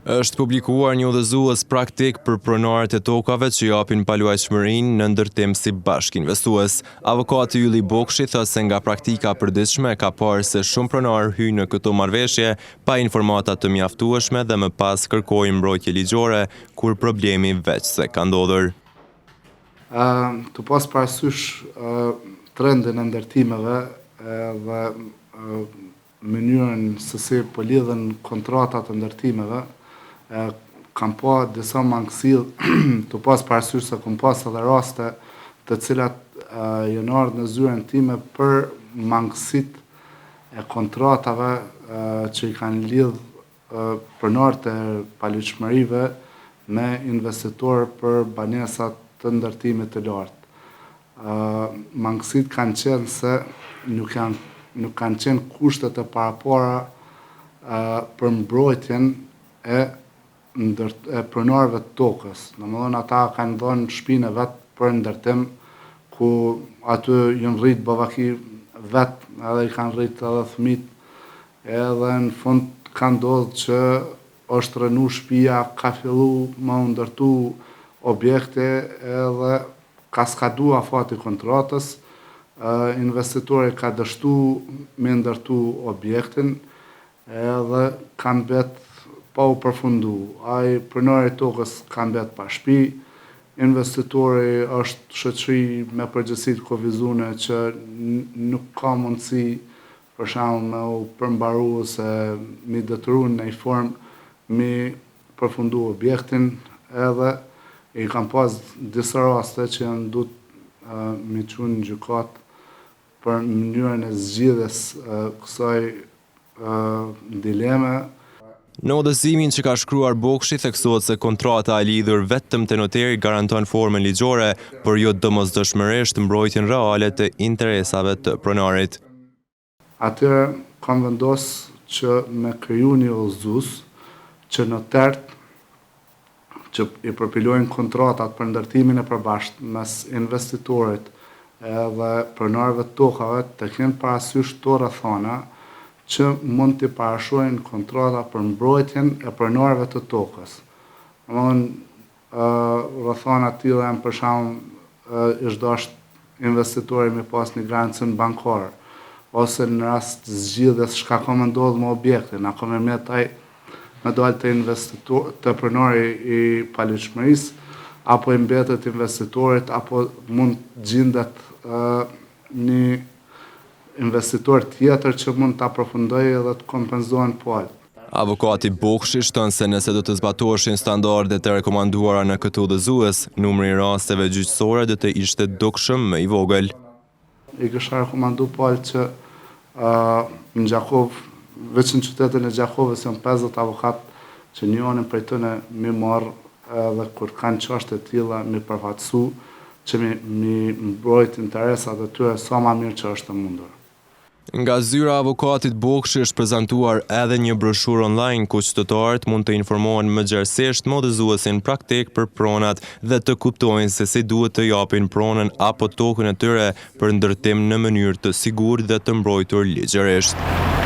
Është publikuar një udhëzues praktik për pronarët e tokave që japin paluajtshmërinë në ndërtim si bashkëinvestues. Avokati Ylli Bokshi thotë se nga praktika e përditshme ka parë se shumë pronarë hyjnë në këto marrëveshje pa informata të mjaftueshme dhe më pas kërkojnë mbrojtje ligjore kur problemi veç se ka ndodhur. Të pas parasysh trendin e ndërtimeve dhe mënyrën se si po lidhen kontratat e ndërtimeve, kam pa disa mangësi të pas parasysh se kam pas edhe raste të cilat janë ardhur në zyrën time për mangësit e kontratave që i kanë lidh pronarët e paluajtshmërive me investitor për banesat të ndërtimit të lartë. Mangësit kanë qenë se nuk kanë qenë kushtet e parapara për mbrojtjen e pronarëve të tokës. Domethënë ata kanë dhënë shtëpinë e vet për ndërtim, ku aty janë rrit bavaki vet, edhe i kanë rrit edhe fëmijët, edhe në fund ka ndodhur që është rënu shtëpia, ka fillu me u ndërtu objekte edhe ka skadu afati kontratës, investitori ka dështu me ndërtu objektin edhe ka mbet pa u përfundu. Ai pronari i tokës ka mbet pa shtëpi, investitori është shoqëri me përgjegjësi të kufizuar që nuk ka mundësi për shembull me u përmbaru ose me detyru në një formë me përfundu objektin, edhe i kam pas disa raste që janë duhet me çuar në gjykat për mënyrën e zgjidhjes kësaj dileme. Në udhëzimin që ka shkruar Bokshi theksohet se kontrata e lidhur vetëm te noteri garanton formën ligjore, por jo domosdoshmërisht mbrojtjen reale të interesave të pronarit. Atyre kam vendosur që me kriju një udhëzues që notarët që i përpilojnë kontratat për ndërtimin e përbashkët mes investitorit edhe pronarëve të tokave të kenë parasysh to rrethana që mund të parashojnë kontrata për mbrojtjen e pronarëve të tokës. Rrethana të tilla janë për shembull ish dashur investitori me pas një garancion bankar, ose në rast të zgjidhjes çka ka më ndodhur me objektin, apo me ai me dalë të investitor të pronari i paluajtshmërisë, apo i mbetet investitorit, apo mund gjendet një investitor tjetër që mund të aprofundojë edhe të kompenzohen palët. Avokati Bokshi shton se nëse do të zbatoheshin standardet e rekomanduara në këtë udhëzues, numri i rasteve gjyqësore do të ishte dukshëm më i vogël. I kisha rekomandu palët që në Gjakov, veç në qytetin e Gjakovës janë 50 avokat që njërin prej tyre mi marr edhe kur kanë çështje të tilla mi përfaqësu që mi mbrojt interesat e tyre sa më mirë që është mundur. Nga zyra e avokatit Bokshi është prezantuar edhe një broshurë online ku qytetarët mund të informohen më gjerësisht me udhëzuesin praktik për pronat dhe të kuptojnë se si duhet të japin pronën apo tokën e tyre për ndërtim në mënyrë të sigurt dhe të mbrojtur ligjërisht.